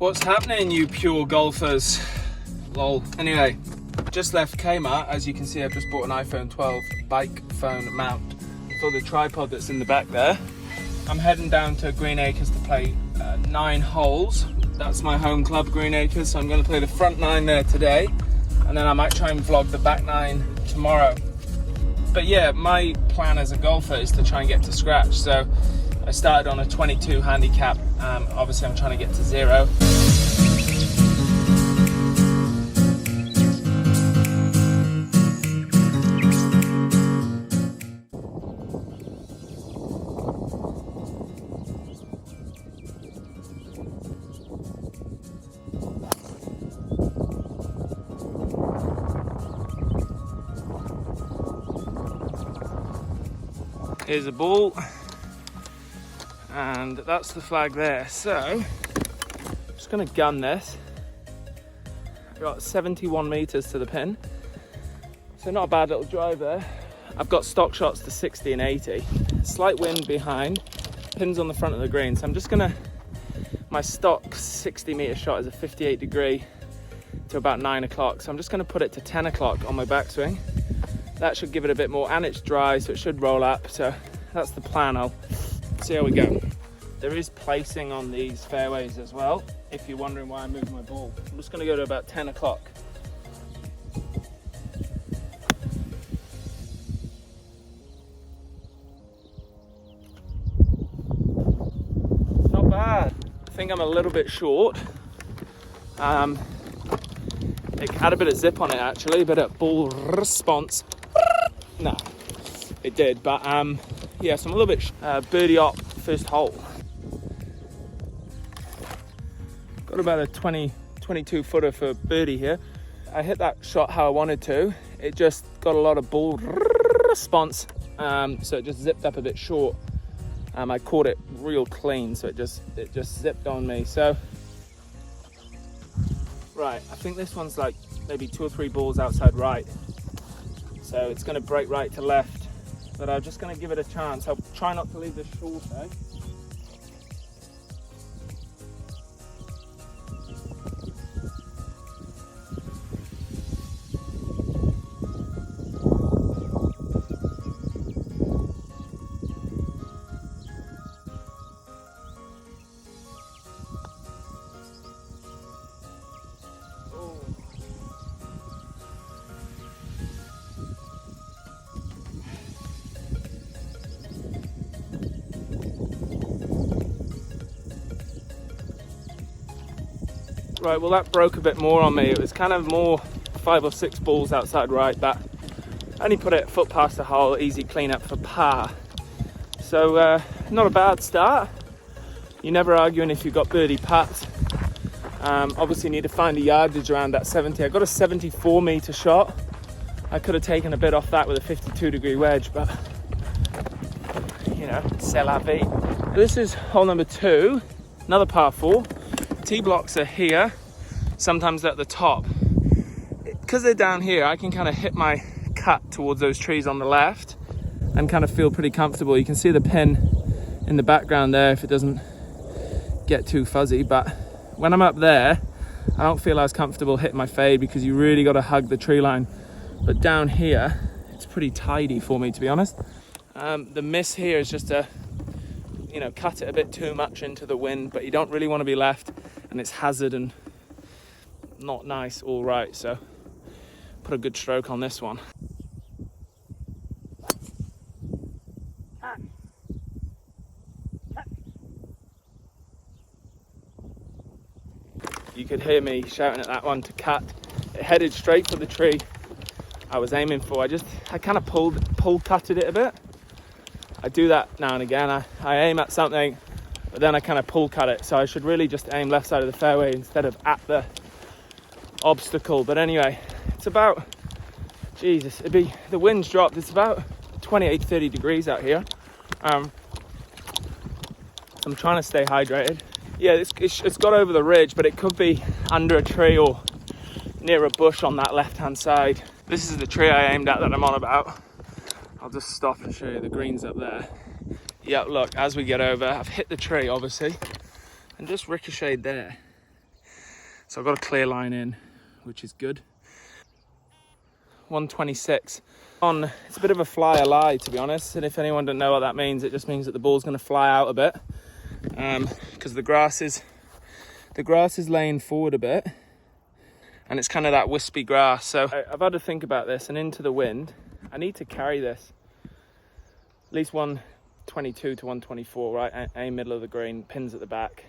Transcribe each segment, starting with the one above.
What's happening, you pure golfers? Lol. Anyway, just left Kmart. As you can see, I've just bought an iPhone 12 bike phone mount for the tripod that's in the back there. I'm heading down to Greenacres to play 9 holes. That's my home club, Greenacres, so I'm going to play the front 9 there today, and then I might try and vlog the back 9 tomorrow. But yeah, my plan as a golfer is to try and get to scratch. So I started on a 22 handicap. Obviously I'm trying to get to 0. Here's a ball, and that's the flag there. So I'm just gonna gun this. I've got 71 meters to the pin, so not a bad little drive there. I've got stock shots to 60 and 80. Slight wind behind, pins on the front of the green. So I'm just gonna, my stock 60 meter shot is a 58 degree to about 9 o'clock. So I'm just gonna put it to 10 o'clock on my backswing. That should give it a bit more, and it's dry, so it should roll up. So that's the plan. I'll see how we go. There is placing on these fairways as well, if you're wondering why I moved my ball. I'm just gonna go to about 10 o'clock. Not bad. I think I'm a little bit short. It had a bit of zip on it actually, a bit of ball response. No, it did, but yeah, so I'm a little bit birdie up first hole. Got about a 22 footer for birdie here. I hit that shot how I wanted to. It just got a lot of ball response, so it just zipped up a bit short. I caught it real clean, so it just zipped on me. So right, I think this one's like maybe 2 or 3 balls outside right. So it's going to break right to left, but I'm just going to give it a chance. I'll try not to leave this short, eh? Right, well that broke a bit more on me. It was kind of more 5 or 6 balls outside right, but I only put it a foot past the hole, easy cleanup for par. So not a bad start. You're never arguing if you've got birdie putts. Obviously you need to find a yardage around that 70. I got a 74 meter shot. I could have taken a bit off that with a 52 degree wedge, but you know, c'est la vie. This is hole number 2, another par 4. Tee blocks are here, sometimes at the top. Because they're down here, I can kind of hit my cut towards those trees on the left and kind of feel pretty comfortable. You can see the pin in the background there if it doesn't get too fuzzy, but when I'm up there, I don't feel as comfortable hitting my fade because you really got to hug the tree line. But down here, it's pretty tidy for me, to be honest. The miss here is just a, you know, cut it a bit too much into the wind, but you don't really want to be left, and it's hazard and not nice all right. So put a good stroke on this one. You could hear me shouting at that one to cut. It headed straight for the tree I was aiming for. I kind of pull cutted it a bit. I do that now and again. I aim at something, but then I kind of pull cut it. So I should really just aim left side of the fairway instead of at the obstacle. But anyway, it's about, Jesus, the wind's dropped. It's about 28, 30 degrees out here. I'm trying to stay hydrated. Yeah, it's got over the ridge, but it could be under a tree or near a bush on that left-hand side. This is the tree I aimed at that I'm on about. I'll just stop and show you the greens up there. Yeah, look, as we get over, I've hit the tree, obviously, and just ricocheted there. So I've got a clear line in, which is good. 126. It's a bit of a flyer lie, to be honest, and if anyone doesn't know what that means, it just means that the ball's going to fly out a bit, because the grass is laying forward a bit, and it's kind of that wispy grass. So I've had to think about this, and into the wind, I need to carry this at least 122 to 124, right? A middle of the green, pins at the back,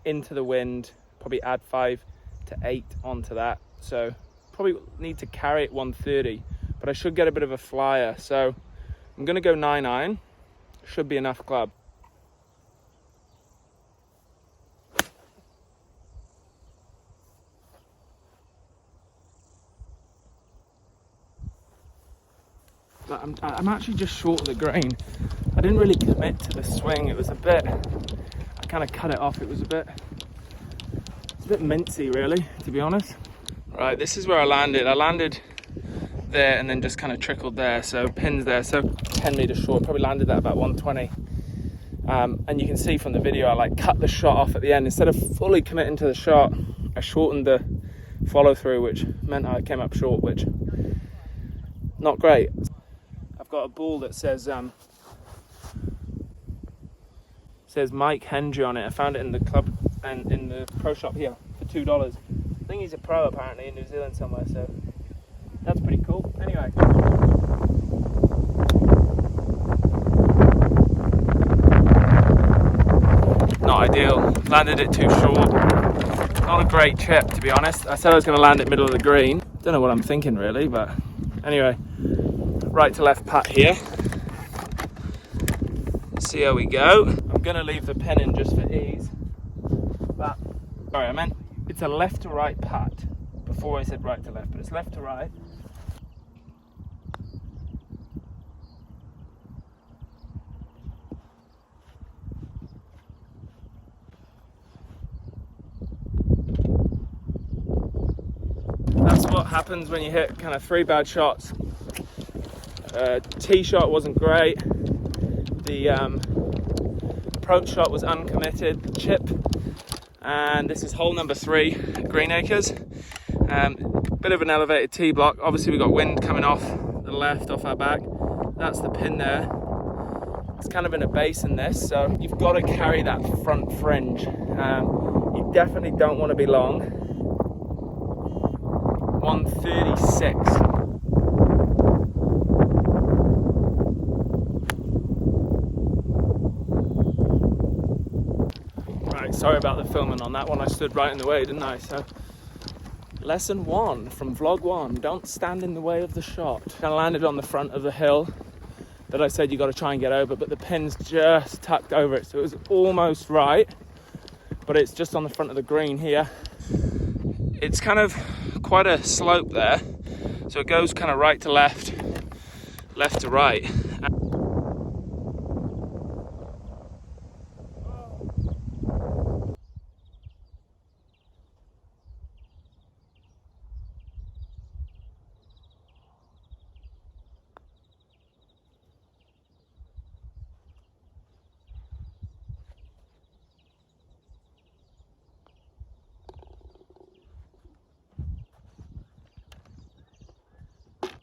into the wind, probably add 5 to 8 onto that. So probably need to carry it 130, but I should get a bit of a flyer. So I'm going to go 9 iron, should be enough club. But I'm actually just short of the grain. I didn't really commit to the swing. It was a bit, I kind of cut it off. It's a bit mincy, really, to be honest. Right, this is where I landed. I landed there and then just kind of trickled there. So pins there, so 10 meters short. Probably landed at about 120. And you can see from the video, I like cut the shot off at the end. Instead of fully committing to the shot, I shortened the follow through, which meant I came up short, which not great. I've got a ball that says Mike Hendry on it. I found it in the club and in the pro shop here for $2. I think he's a pro apparently in New Zealand somewhere, so that's pretty cool. Anyway. Not ideal. Landed it too short. Not a great chip, to be honest. I said I was going to land it middle of the green. Don't know what I'm thinking really, but anyway. Right to left putt here. Let's see how we go. I'm going to leave the pin in just for ease. But, sorry, I meant it's a left to right putt. Before I said right to left, but it's left to right. That's what happens when you hit kind of 3 bad shots. Tee shot wasn't great. The approach shot was uncommitted, chip. And this is hole number 3 at Greenacres. Bit of an elevated tee block. Obviously we got wind coming off the left, off our back. That's the pin there. It's kind of in a basin this, so you've got to carry that front fringe. You definitely don't want to be long. 136. Right, sorry about the filming on that one. I stood right in the way, didn't I? So, lesson 1 from vlog 1: don't stand in the way of the shot. I landed on the front of the hill that I said you got to try and get over, but the pin's just tucked over it, so it was almost right, but it's just on the front of the green here. It's kind of quite a slope there, so it goes kind of right to left, left to right.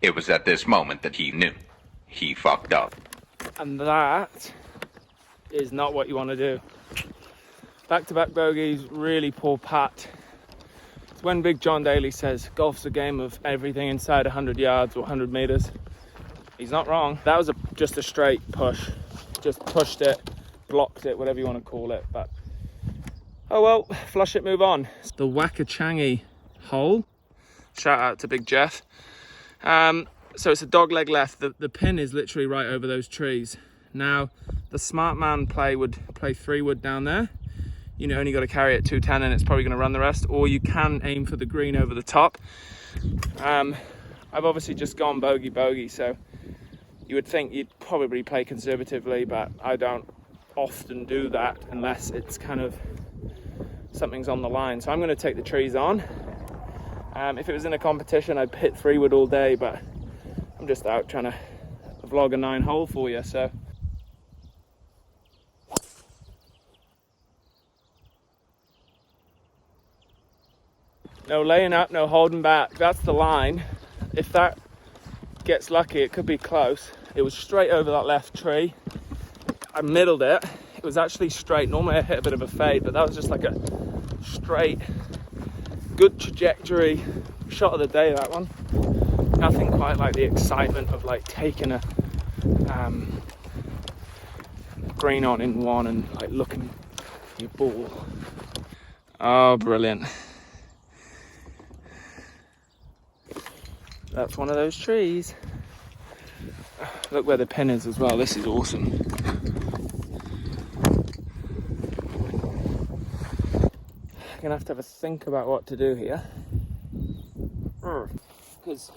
It was at this moment that he knew. He fucked up. And that is not what you want to do. Back-to-back bogeys, really poor putt. It's when Big John Daly says golf's a game of everything inside 100 yards or 100 meters. He's not wrong. That was just a straight push. Just pushed it, blocked it, whatever you want to call it. But oh well, flush it, move on. The Wakachangi hole. Shout out to Big Jeff. So it's a dog leg left. The pin is literally right over those trees. Now, the smart man play would play 3 wood down there. You know, only got to carry it 210 and it's probably going to run the rest. Or you can aim for the green over the top. I've obviously just gone bogey, so you would think you'd probably play conservatively, but I don't often do that unless it's kind of something's on the line. So I'm going to take the trees on. If it was in a competition, I'd hit 3 wood all day, but I'm just out trying to vlog a 9 hole for you, so. No laying up, no holding back. That's the line. If that gets lucky, it could be close. It was straight over that left tree. I middled it. It was actually straight. Normally I hit a bit of a fade, but that was just like a straight, good trajectory shot of the day, that one. Nothing quite like the excitement of like taking a green on in one and like looking at your ball. Oh, brilliant. That's one of those trees. Look where the pin is as well. This is awesome. I'm gonna have to have a think about what to do here. Because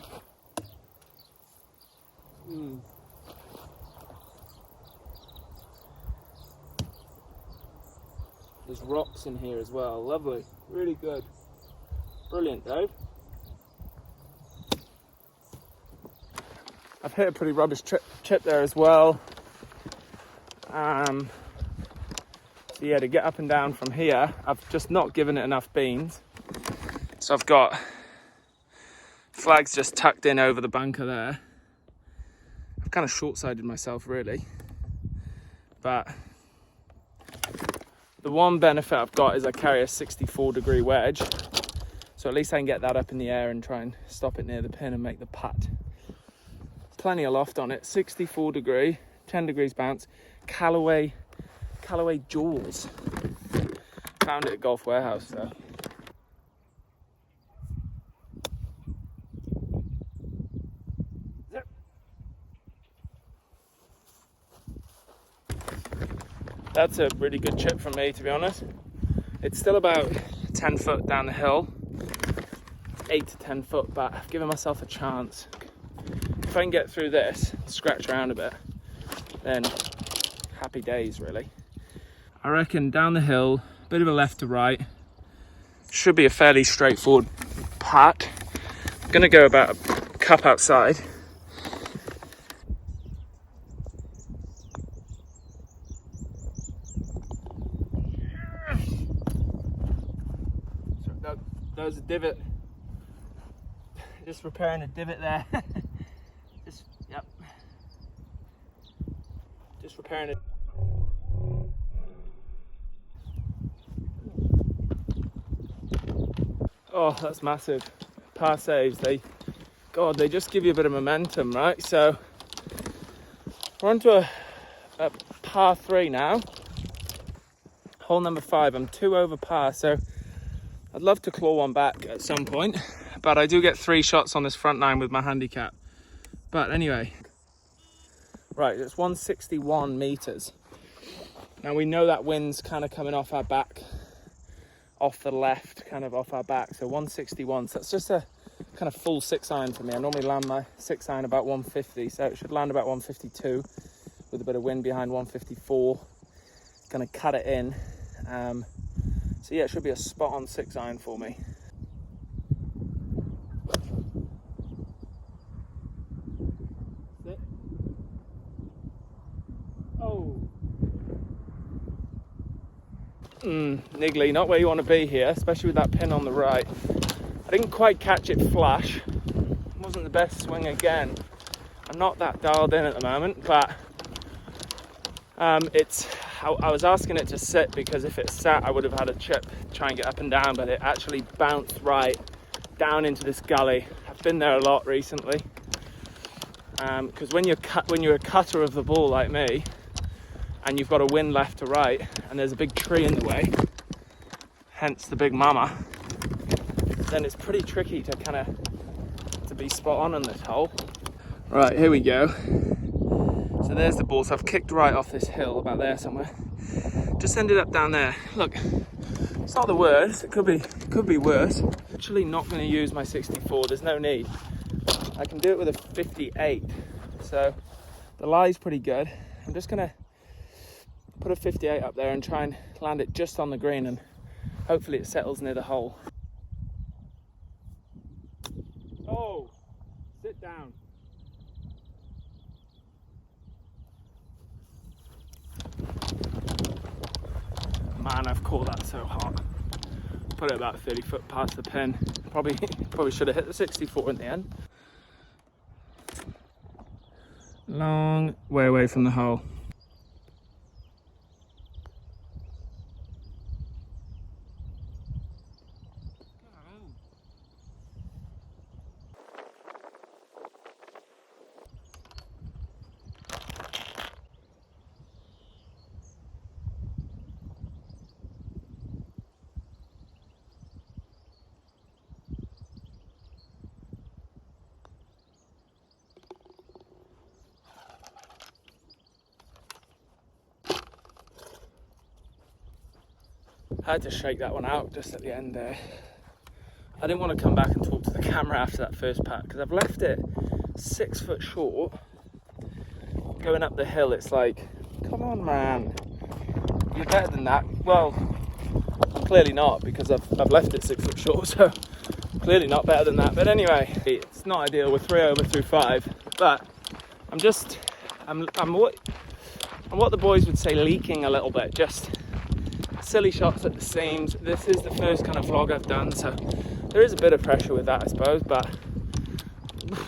there's rocks in here as well. Lovely. Really good. Brilliant, Dave. I've hit a pretty rubbish chip there as well. So yeah, to get up and down from here, I've just not given it enough beans. So I've got flags just tucked in over the bunker there. I've kind of short-sided myself really. But the one benefit I've got is I carry a 64-degree wedge. So at least I can get that up in the air and try and stop it near the pin and make the putt. Plenty of loft on it, 64 degree, 10 degrees bounce, Callaway Jaws. Found it at Golf Warehouse though. That's a really good chip from me, to be honest. It's still about 10 foot down the hill, 8 to 10 foot, but I've given myself a chance. If I can get through this, scratch around a bit, then happy days really. I reckon down the hill, a bit of a left to right, should be a fairly straightforward putt. I'm gonna go about a cup outside. So that was a divot. Just repairing a divot there. Yep. Just repairing it. Oh, that's massive. Par saves, they just give you a bit of momentum, right? So we're on to a par 3 now. Hole number 5. I'm 2 over par, so I'd love to claw one back at some point, but I do get 3 shots on this front 9 with my handicap. But anyway, right, it's 161 meters. Now we know that wind's kind of coming off our back, off the left, kind of off our back. So 161, so that's just a kind of full 6-iron for me. I normally land my 6-iron about 150, so it should land about 152 with a bit of wind behind 154. Gonna cut it in. So yeah, it should be a spot on 6-iron for me. Niggly, not where you want to be here, especially with that pin on the right. I didn't quite catch it flush. Wasn't the best swing again. I'm not that dialed in at the moment, but I was asking it to sit because if it sat, I would have had a chip try and get up and down, but it actually bounced right down into this gully. I've been there a lot recently. Because when you're a cutter of the ball like me, and you've got a wind left to right, and there's a big tree in the way, hence the big mama, then it's pretty tricky to be spot on this hole. Right, here we go. So there's the ball. So I've kicked right off this hill, about there somewhere. Just ended up down there. Look, it's not the worst. It could be worse. Actually not going to use my 64. There's no need. I can do it with a 58. So the lie's pretty good. I'm just going to put a 58 up there and try and land it just on the green, and hopefully it settles near the hole. Oh, sit down. Man, I've caught that so hot. put it about 30 foot past the pin. Probably should have hit the 64 in the end. Long way away from the hole. I had to shake that one out just at the end there. I didn't want to come back and talk to the camera after that first putt because I've left it 6 foot short. Going up the hill, it's like, come on, man, you're better than that. Well, I'm clearly not because I've left it 6 foot short, so clearly not better than that. But anyway, it's not ideal. We're 3 over through 5, but I'm what the boys would say, leaking a little bit. Just silly shots at the seams. This is the first kind of vlog I've done, so there is a bit of pressure with that, I suppose, but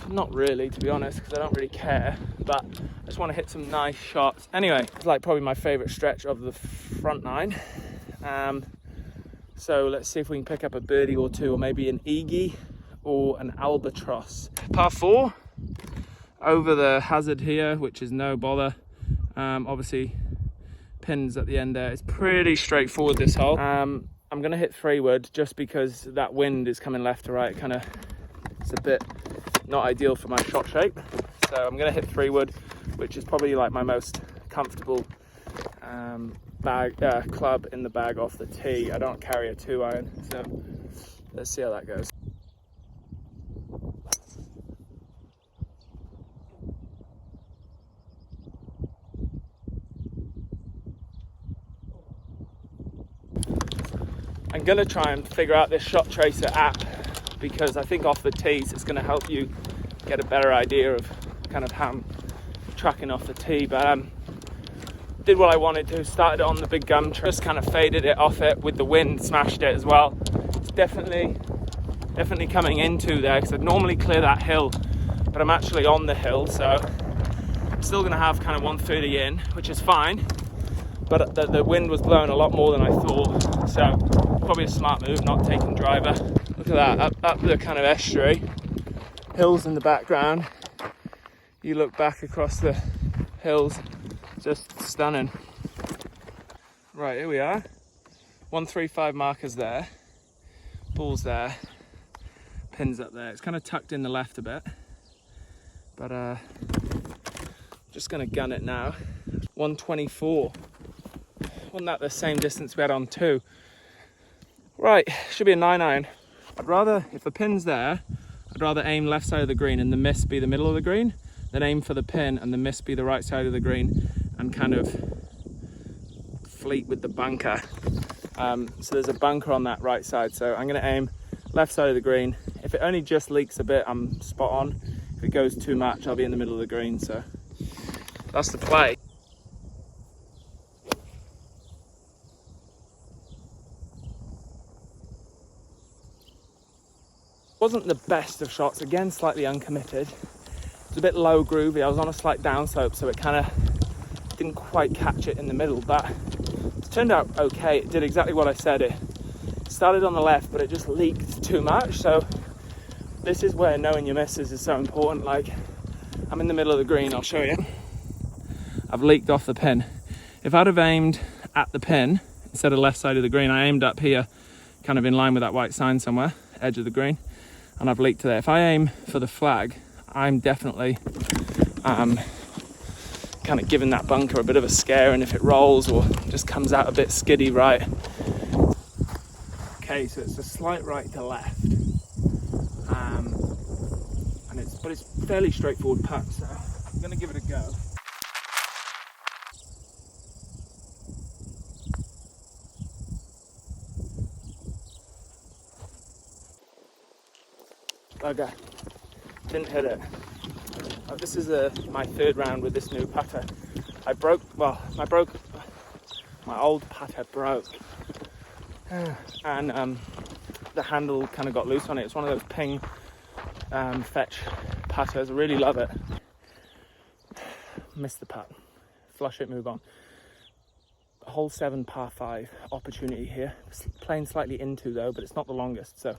not really, to be honest, because I don't really care. But I just want to hit some nice shots. Anyway, it's like probably my favourite stretch of the front 9. So let's see if we can pick up a birdie or two, or maybe an eagie or an albatross. Par 4 over the hazard here, which is no bother. Obviously pins at the end there. It's pretty straightforward, this hole. I'm gonna hit 3-wood just because that wind is coming left to right. It's a bit not ideal for my shot shape, so I'm gonna hit 3-wood, which is probably like my most comfortable club in the bag off the tee. I don't carry a 2-iron, so let's see how that goes. I'm gonna try and figure out this shot tracer app because I think off the tees it's gonna help you get a better idea of kind of how I'm tracking off the tee. But did what I wanted to, started it on the big gum, just kind of faded it off it with the wind, smashed it as well. It's definitely coming into there because I'd normally clear that hill, but I'm actually on the hill, so I'm still gonna have kind of 130 in, which is fine. But the wind was blowing a lot more than I thought, so probably a smart move not taking driver. Look at that, up the kind of estuary, hills in the background. You look back across the hills, just stunning. Right, here we are. 135 markers there, balls there, pins up there. It's kind of tucked in the left a bit, but just gonna gun it now. 124. Wasn't that the same distance we had on 2? Right, should be a 9-iron. I'd rather, if the pin's there, I'd rather aim left side of the green and the miss be the middle of the green, than aim for the pin and the miss be the right side of the green and kind of fleet with the bunker. So there's a bunker on that right side, so I'm gonna aim left side of the green. If it only just leaks a bit, I'm spot on. If it goes too much, I'll be in the middle of the green, so that's the play. Wasn't the best of shots, again slightly uncommitted. It was a bit low groovy. I was on a slight downslope, so it kind of didn't quite catch it in the middle, but it turned out okay. It did exactly what I said. It started on the left, but it just leaked too much. So this is where knowing your misses is so important. Like, I'm in the middle of the green, I'll show you. I've leaked off the pin. If I'd have aimed at the pin instead of left side of the green, I aimed up here, kind of in line with that white sign somewhere, edge of the green, and I've leaked to there. If I aim for the flag, I'm definitely kind of giving that bunker a bit of a scare, and if it rolls or just comes out a bit skiddy right. Okay, so it's a slight right to left, but it's fairly straightforward putt, so I'm gonna give it a go. Okay, didn't hit it. This is my 3rd round with this new putter. My old putter broke. and the handle kind of got loose on it. It's one of those ping fetch putters. I really love it. Missed the putt. Flush it, move on. Hole 7, par 5 opportunity here. Playing slightly into though, but it's not the longest. So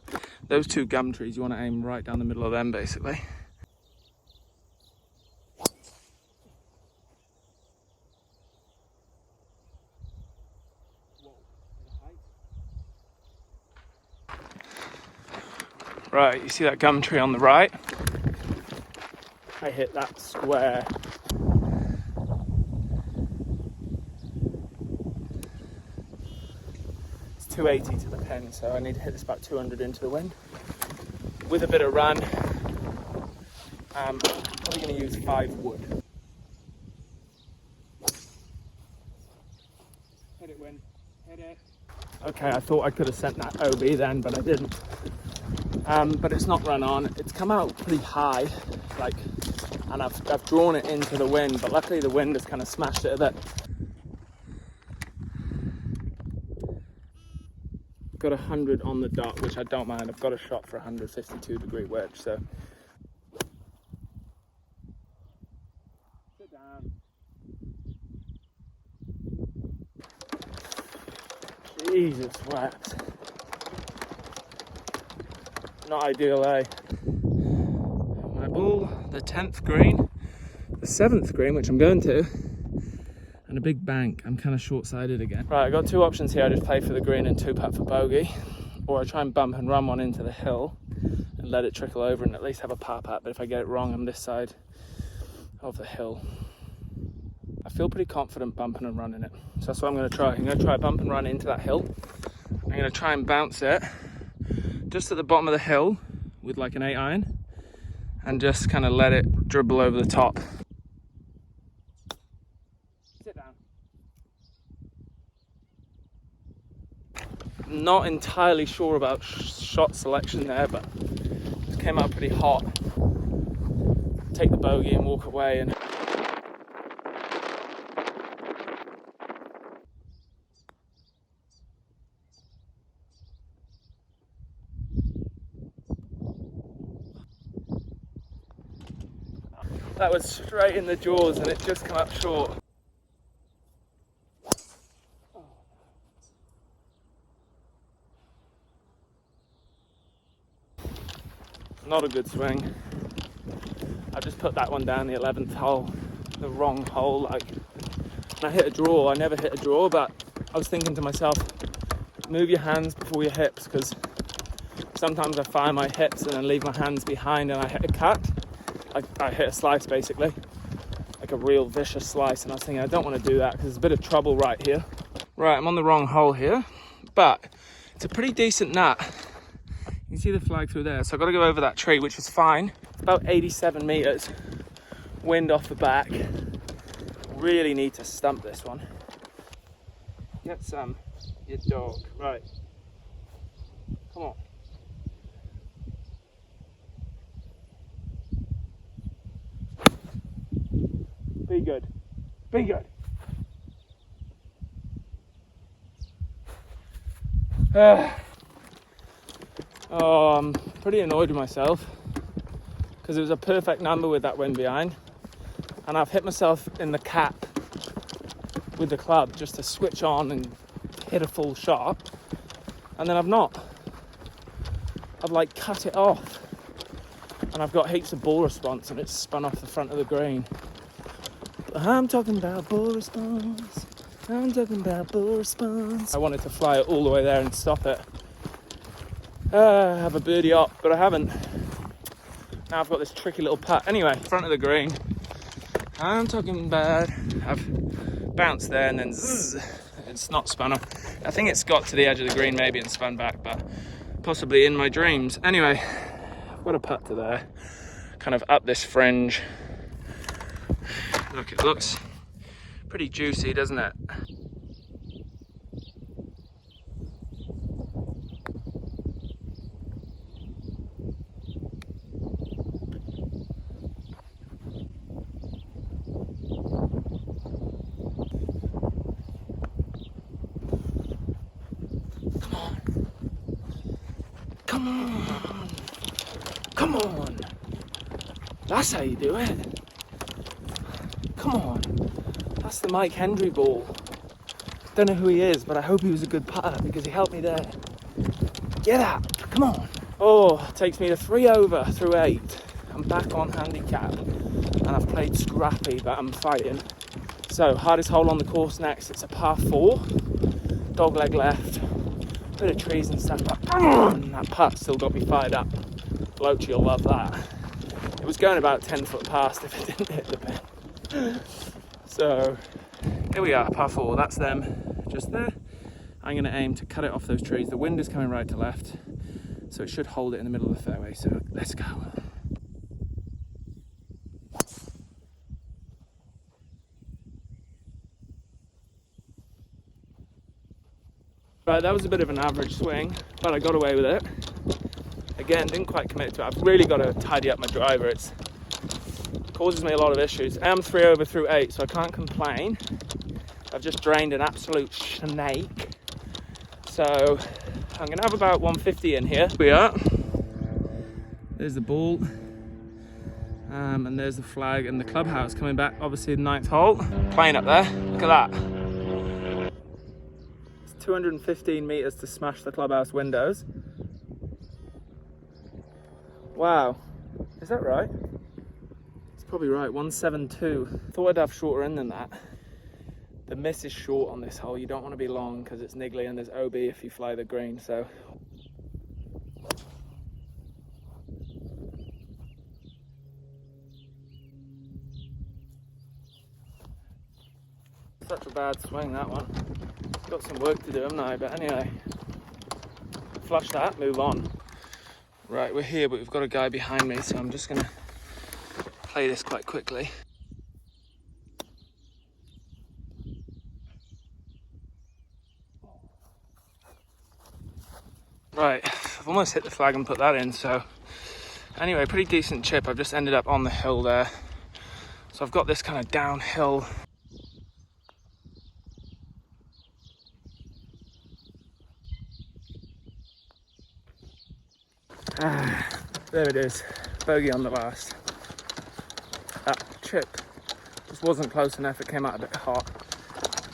those 2 gum trees, you want to aim right down the middle of them basically. Right, you see that gum tree on the right? I hit that square. It's 280 to the pin, so I need to hit this about 200 into the wind. With a bit of run, I'm probably going to use 5 wood. Hit it, wind. Hit it. Okay, I thought I could have sent that OB then, but I didn't. But it's not run on. It's come out pretty high, and I've drawn it into the wind, but luckily the wind has kind of smashed it a bit. Got 100 on the dot, which I don't mind. I've got a shot for 152-degree wedge, so. Sit down. Jesus, wax. Not ideal, eh? My ball, the 10th green, the 7th green, which I'm going to, and a big bank. I'm kind of short-sighted again. Right, I got 2 options here. I just play for the green and 2-putt for bogey, or I try and bump and run one into the hill and let it trickle over and at least have a par putt. But if I get it wrong, I'm this side of the hill. I feel pretty confident bumping and running it, so that's what I'm going to try. I'm going to try bump and run into that hill. I'm going to try and bounce it just at the bottom of the hill with like an 8-iron and just kind of let it dribble over the top. Sit down. Not entirely sure about shot selection there, but it came out pretty hot. Take the bogey and walk away, and that was straight in the jaws and it just came up short. Not a good swing. I just put that one down the 11th hole, the wrong hole. I hit a draw. I never hit a draw, but I was thinking to myself, move your hands before your hips, because sometimes I fire my hips and then leave my hands behind and I hit a cut. I hit a slice basically, like a real vicious slice, and I was thinking I don't want to do that because there's a bit of trouble right here. Right, I'm on the wrong hole here, but it's a pretty decent nut. You can see the flag through there, so I've got to go over that tree, which is fine. It's about 87 meters, wind off the back. Really need to stump this one. Get some, you dog. Right, come on. Be good. Be good. Oh, I'm pretty annoyed with myself because it was a perfect number with that wind behind, and I've hit myself in the cap with the club just to switch on and hit a full shot, and then I've not. I've like cut it off, and I've got heaps of ball response and it's spun off the front of the green. I'm talking about ball response. I'm talking about ball response. I wanted to fly it all the way there and stop it. Have a birdie up, but I haven't. Now I've got this tricky little putt. Anyway, front of the green. I'm talking about. I've bounced there and then zzz, it's not spun off. I think it's got to the edge of the green maybe and spun back, but possibly in my dreams. Anyway, I've got a putt to there. Kind of up this fringe. Look, it looks pretty juicy, doesn't it? Come on. Come on. That's how you do it. Come on. That's the Mike Hendry ball. Don't know who he is, but I hope he was a good putter because he helped me there. Get that. Come on. Oh, takes me to 3 over through 8. I'm back on handicap. And I've played scrappy, but I'm fighting. So, hardest hole on the course next. It's a par 4. Dog leg left. Bit of trees and stuff. But that putt still got me fired up. Bloke, you'll love that. It was going about 10 foot past if it didn't hit the pin. So, here we are, par 4. That's them just there. I'm going to aim to cut it off those trees. The wind is coming right to left, so it should hold it in the middle of the fairway. So, let's go. Right, that was a bit of an average swing, but I got away with it. Again, didn't quite commit to it. I've really got to tidy up my driver. It causes me a lot of issues. I'm 3 over through 8, so I can't complain. I've just drained an absolute snake. So I'm going to have about 150 in here. Here we are. There's the ball. And there's the flag and the clubhouse coming back, obviously the 9th hole. Playing up there, look at that. 215 meters to smash the clubhouse windows. Wow, is that right? It's probably right, 172. Thought I'd have shorter in than that. The miss is short on this hole. You don't want to be long because it's niggly and there's OB if you fly the green, so. Such a bad swing, that one. Got some work to do, haven't I? But anyway, flush that, move on. Right, we're here, but we've got a guy behind me, so I'm just gonna play this quite quickly. Right, I've almost hit the flag and put that in, so anyway, pretty decent chip. I've just ended up on the hill there. So I've got this kind of downhill. There it is, bogey on the last. That chip just wasn't close enough, it came out a bit hot,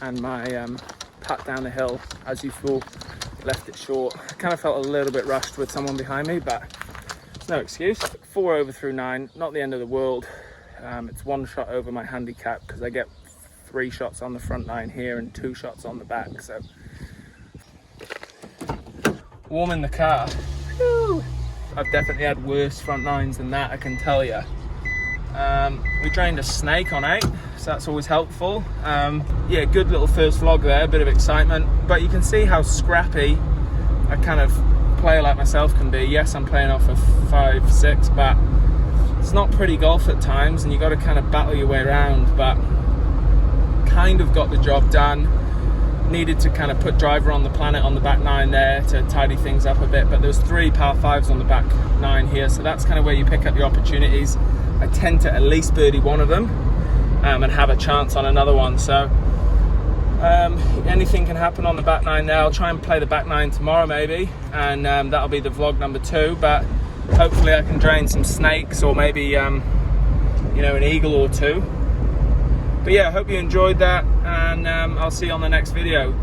and my putt down the hill, as you saw, left it short. I kind of felt a little bit rushed with someone behind me, but it's no excuse. 4 over through 9, not the end of the world. It's 1 shot over my handicap because I get 3 shots on the front 9 here and 2 shots on the back, so. Warm in the car. Woo! I've definitely had worse front 9s than that, I can tell you. We drained a snake on 8, so that's always helpful. Yeah, good little first vlog there, a bit of excitement. But you can see how scrappy a kind of player like myself can be. Yes, I'm playing off a 5-6, but it's not pretty golf at times, and you got to kind of battle your way around. But kind of got the job done. Needed to kind of put driver on the planet on the back 9 there to tidy things up a bit, but there's 3 par 5s on the back 9 here, so that's kind of where you pick up your opportunities. I tend to at least birdie one of them and have a chance on another one, so anything can happen on the back 9 there. I'll try and play the back 9 tomorrow maybe, and that'll be the vlog number 2, but hopefully I can drain some snakes or maybe you know, an eagle or 2. But yeah, I hope you enjoyed that, and I'll see you on the next video.